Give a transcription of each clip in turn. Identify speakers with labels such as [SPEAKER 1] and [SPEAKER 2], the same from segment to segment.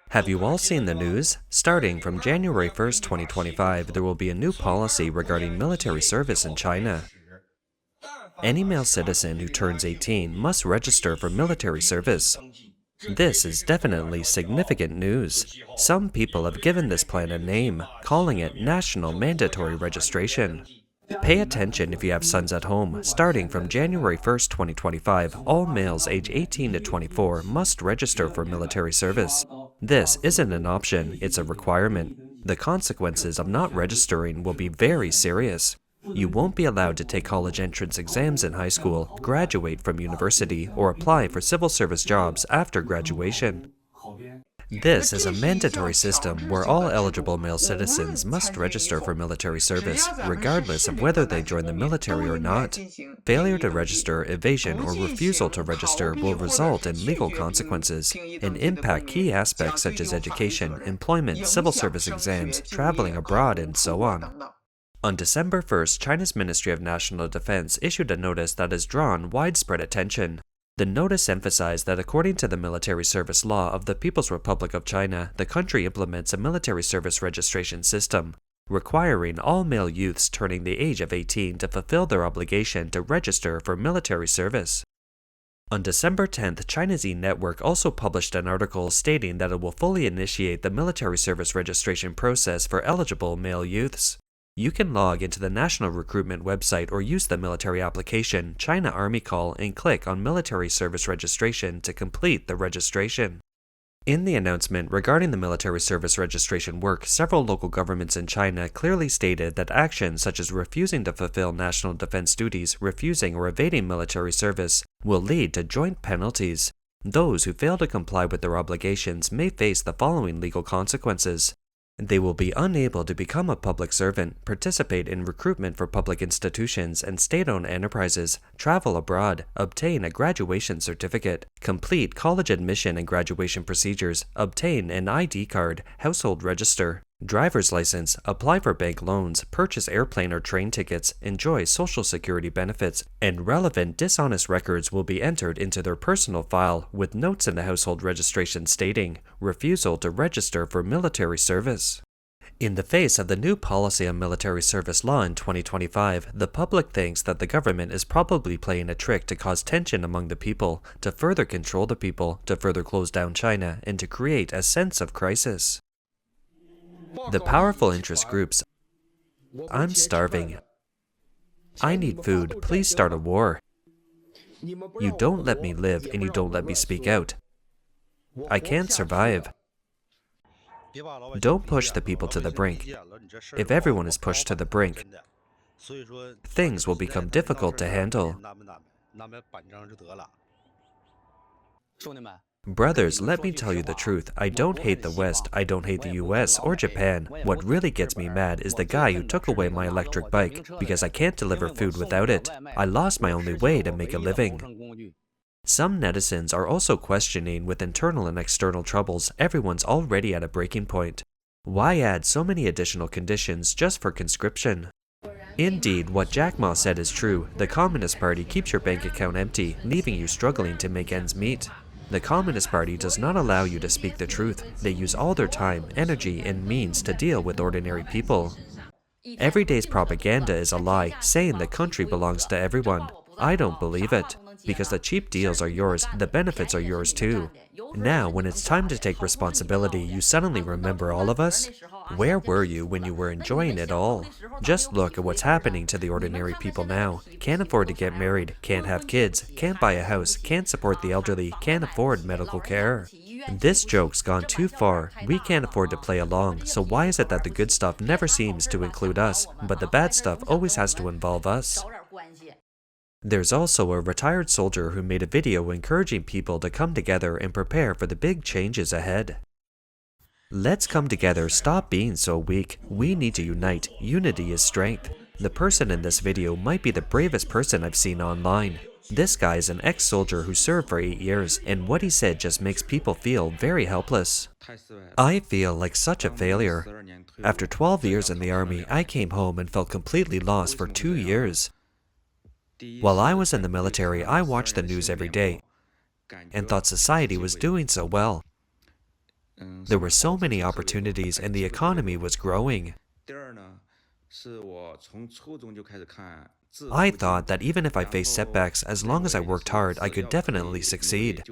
[SPEAKER 1] Have you all seen the news? Starting from January 1st, 2025, there will be a new policy regarding military service in China. Any male citizen who turns 18 must register for military service. This is definitely significant news. Some people have given this plan a name, calling it National Mandatory Registration. Pay attention if you have sons at home. Starting from January 1st, 2025, all males age 18 to 24 must register for military service. This isn't an option, it's a requirement. The consequences of not registering will be very serious. You won't be allowed to take college entrance exams in high school, graduate from university, or apply for civil service jobs after graduation. This is a mandatory system where all eligible male citizens must register for military service, regardless of whether they join the military or not. Failure to register, evasion, or refusal to register will result in legal consequences and impact key aspects such as education, employment, civil service exams, traveling abroad, and so on. On December 1st, China's Ministry of National Defense issued a notice that has drawn widespread attention. The notice emphasized that according to the military service law of the People's Republic of China, the country implements a military service registration system, requiring all male youths turning the age of 18 to fulfill their obligation to register for military service. On December 10th, China's e-network also published an article stating that it will fully initiate the military service registration process for eligible male youths. You can log into the national recruitment website or use the military application China Army Call and click on military service registration to complete the registration. In the announcement regarding the military service registration work, several local governments in China clearly stated that actions such as refusing to fulfill national defense duties, refusing or evading military service, will lead to joint penalties. Those who fail to comply with their obligations may face the following legal consequences. They will be unable to become a public servant, participate in recruitment for public institutions and state-owned enterprises, travel abroad, obtain a graduation certificate, complete college admission and graduation procedures, obtain an ID card, household register, driver's license, apply for bank loans, purchase airplane or train tickets, enjoy social security benefits, and relevant dishonest records will be entered into their personal file with notes in the household registration stating refusal to register for military service. In the face of the new policy on military service law in 2025, the public thinks that the government is probably playing a trick to cause tension among the people, to further control the people, to further close down China, and to create a sense of crisis. The powerful interest groups. I'm starving. I need food. Please start a war. You don't let me live and you don't let me speak out. I can't survive. Don't push the people to the brink. If everyone is pushed to the brink, things will become difficult to handle. Brothers, let me tell you the truth. I don't hate the West, I don't hate the US or Japan. What really gets me mad is the guy who took away my electric bike because I can't deliver food without it. I lost my only way to make a living. Some netizens are also questioning with internal and external troubles, everyone's already at a breaking point. Why add so many additional conditions just for conscription? Indeed, what Jack Ma said is true. The Communist Party keeps your bank account empty, leaving you struggling to make ends meet. The Communist Party does not allow you to speak the truth. They use all their time, energy, and means to deal with ordinary people. Every day's propaganda is a lie, saying the country belongs to everyone. I don't believe it, because the cheap deals are yours, the benefits are yours too. Now, when it's time to take responsibility, you suddenly remember all of us? Where were you when you were enjoying it all? Just look at what's happening to the ordinary people now. Can't afford to get married, can't have kids, can't buy a house, can't support the elderly, can't afford medical care. This joke's gone too far. We can't afford to play along, so why is it that the good stuff never seems to include us, but the bad stuff always has to involve us? There's also a retired soldier who made a video encouraging people to come together and prepare for the big changes ahead. Let's come together, stop being so weak. We need to unite. Unity is strength. The person in this video might be the bravest person I've seen online. This guy is an ex-soldier who served for 8 years, and what he said just makes people feel very helpless. I feel like such a failure. After 12 years in the army, I came home and felt completely lost for 2 years. While I was in the military, I watched the news every day and thought society was doing so well. There were so many opportunities and the economy was growing. I thought that even if I faced setbacks, as long as I worked hard, I could definitely succeed.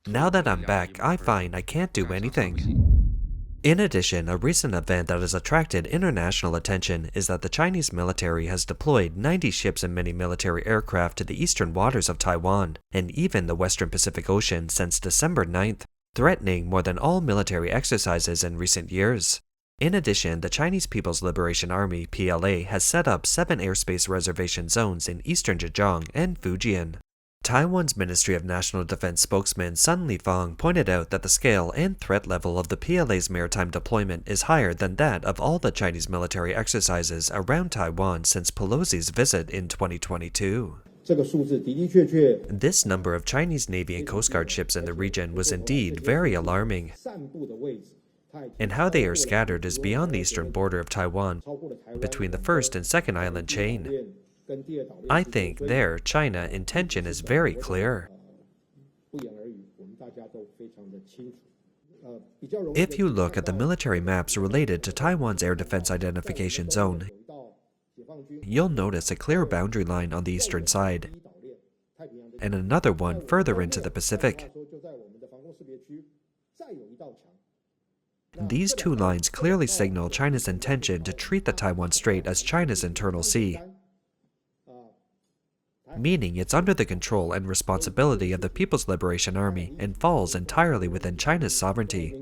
[SPEAKER 1] Now that I'm back, I find I can't do anything. In addition, a recent event that has attracted international attention is that the Chinese military has deployed 90 ships and many military aircraft to the eastern waters of Taiwan and even the western Pacific Ocean since December 9th, threatening more than all military exercises in recent years. In addition, the Chinese People's Liberation Army (PLA) has set up 7 airspace reservation zones in eastern Zhejiang and Fujian. Taiwan's Ministry of National Defense spokesman Sun Lifang pointed out that the scale and threat level of the PLA's maritime deployment is higher than that of all the Chinese military exercises around Taiwan since Pelosi's visit in 2022. This number of Chinese Navy and Coast Guard ships in the region was indeed very alarming. And how they are scattered is beyond the eastern border of Taiwan, between the first and second island chain. I think their China intention is very clear. If you look at the military maps related to Taiwan's air defense identification zone, you'll notice a clear boundary line on the eastern side, and another one further into the Pacific. These 2 lines clearly signal China's intention to treat the Taiwan Strait as China's internal sea, meaning it's under the control and responsibility of the People's Liberation Army and falls entirely within China's sovereignty.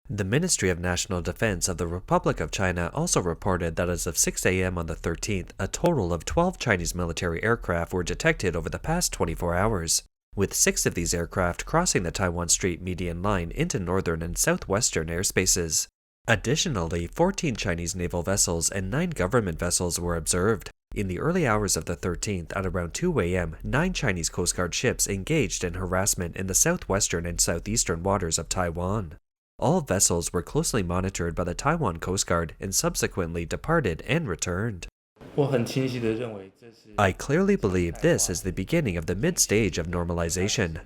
[SPEAKER 1] The Ministry of National Defense of the Republic of China also reported that as of 6 a.m. on the 13th, a total of 12 Chinese military aircraft were detected over the past 24 hours, with 6 of these aircraft crossing the Taiwan Strait median line into northern and southwestern airspaces. Additionally, 14 Chinese naval vessels and 9 government vessels were observed. In the early hours of the 13th, at around 2 a.m., 9 Chinese Coast Guard ships engaged in harassment in the southwestern and southeastern waters of Taiwan. All vessels were closely monitored by the Taiwan Coast Guard and subsequently departed and returned. I clearly believe this is the beginning of the mid-stage of normalization.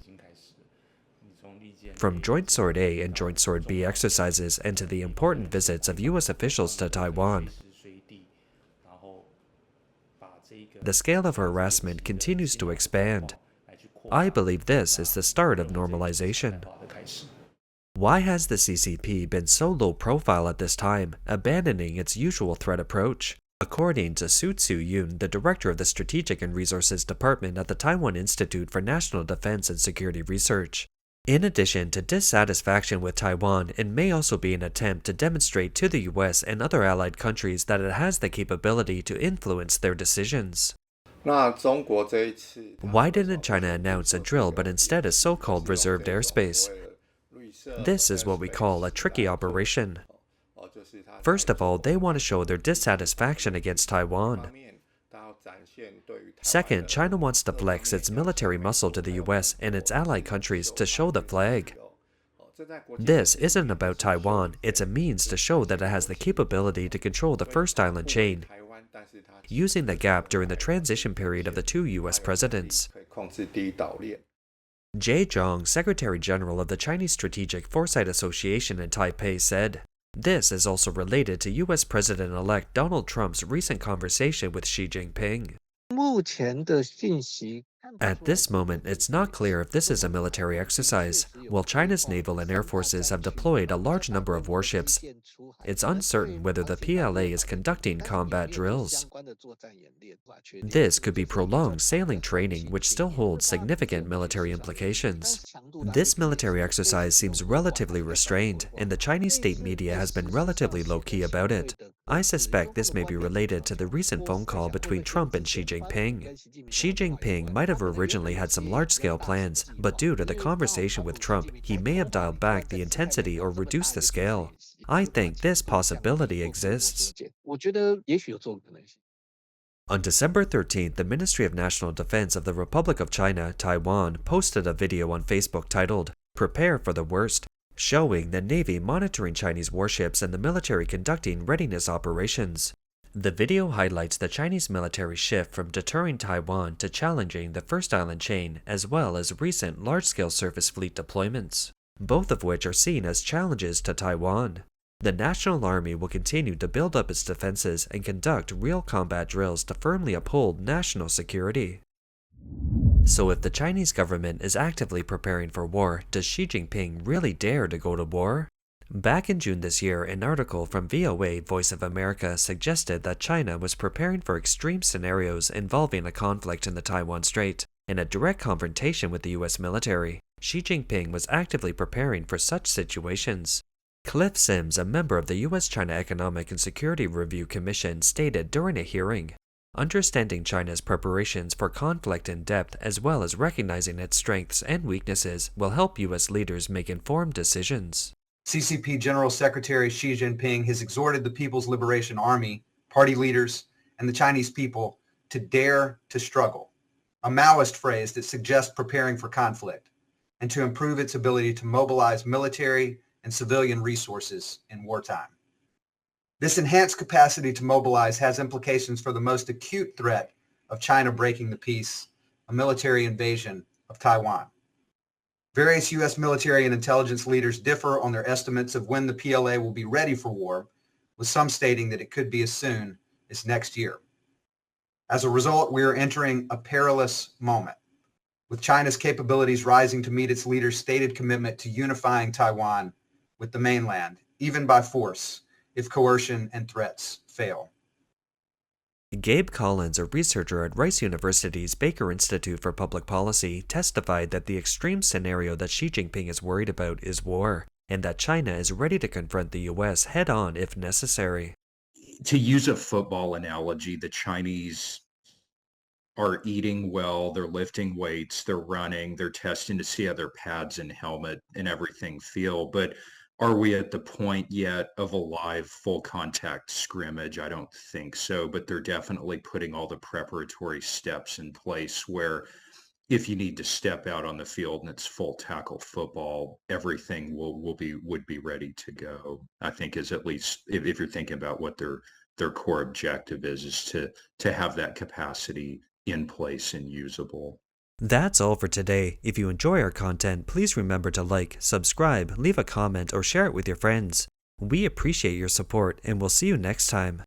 [SPEAKER 1] From Joint Sword A and Joint Sword B exercises and to the important visits of U.S. officials to Taiwan, the scale of harassment continues to expand. I believe this is the start of normalization. Why has the CCP been so low profile at this time, abandoning its usual threat approach? According to Su Tzu-Yun, the director of the Strategic and Resources Department at the Taiwan Institute for National Defense and Security Research, in addition to dissatisfaction with Taiwan, it may also be an attempt to demonstrate to the US and other allied countries that it has the capability to influence their decisions. Why didn't China announce a drill but instead a so-called reserved airspace? This is what we call a tricky operation. First of all, they want to show their dissatisfaction against Taiwan. Second, China wants to flex its military muscle to the US and its allied countries to show the flag. This isn't about Taiwan, it's a means to show that it has the capability to control the first island chain, using the gap during the transition period of the 2 US presidents. Jay Zhang, Secretary General of the Chinese Strategic Foresight Association in Taipei, said, "This is also related to US President-elect Donald Trump's recent conversation with Xi Jinping. At this moment, it's not clear if this is a military exercise. While China's naval and air forces have deployed a large number of warships, it's uncertain whether the PLA is conducting combat drills. This could be prolonged sailing training, which still holds significant military implications. This military exercise seems relatively restrained, and the Chinese state media has been relatively low-key about it. I suspect this may be related to the recent phone call between Trump and Xi Jinping. Xi Jinping might have originally had some large-scale plans, but due to the conversation with Trump, he may have dialed back the intensity or reduced the scale. I think this possibility exists." On December 13th, the Ministry of National Defense of the Republic of China, Taiwan, posted a video on Facebook titled, "Prepare for the Worst," showing the Navy monitoring Chinese warships and the military conducting readiness operations. The video highlights the Chinese military shift from deterring Taiwan to challenging the First Island chain, as well as recent large-scale surface fleet deployments, both of which are seen as challenges to Taiwan. The National Army will continue to build up its defenses and conduct real combat drills to firmly uphold national security. So if the Chinese government is actively preparing for war, does Xi Jinping really dare to go to war? Back in June this year, an article from VOA Voice of America suggested that China was preparing for extreme scenarios involving a conflict in the Taiwan Strait. In a direct confrontation with the US military, Xi Jinping was actively preparing for such situations. Cliff Sims, a member of the US-China Economic and Security Review Commission, stated during a hearing, "Understanding China's preparations for conflict in depth as well as recognizing its strengths and weaknesses will help US leaders make informed decisions."
[SPEAKER 2] CCP General Secretary Xi Jinping has exhorted the People's Liberation Army, party leaders, and the Chinese people to dare to struggle, a Maoist phrase that suggests preparing for conflict, and to improve its ability to mobilize military and civilian resources in wartime. This enhanced capacity to mobilize has implications for the most acute threat of China breaking the peace, a military invasion of Taiwan. Various U.S. military and intelligence leaders differ on their estimates of when the PLA will be ready for war, with some stating that it could be as soon as next year. As a result, we are entering a perilous moment, with China's capabilities rising to meet its leaders' stated commitment to unifying Taiwan with the mainland, even by force, if coercion and threats fail.
[SPEAKER 1] Gabe Collins, a researcher at Rice University's Baker Institute for Public Policy, testified that the extreme scenario that Xi Jinping is worried about is war, and that China is ready to confront the US head-on if necessary.
[SPEAKER 3] To use a football analogy, the Chinese are eating well, they're lifting weights, they're running, they're testing to see how their pads and helmet and everything feel, but are we at the point yet of a live full contact scrimmage? I don't think so, but they're definitely putting all the preparatory steps in place where if you need to step out on the field and it's full tackle football, everything would be ready to go. I think is at least if you're thinking about what their core objective is to have that capacity in place and usable.
[SPEAKER 1] That's all for today. If you enjoy our content, please remember to like, subscribe, leave a comment, or share it with your friends. We appreciate your support, and we'll see you next time.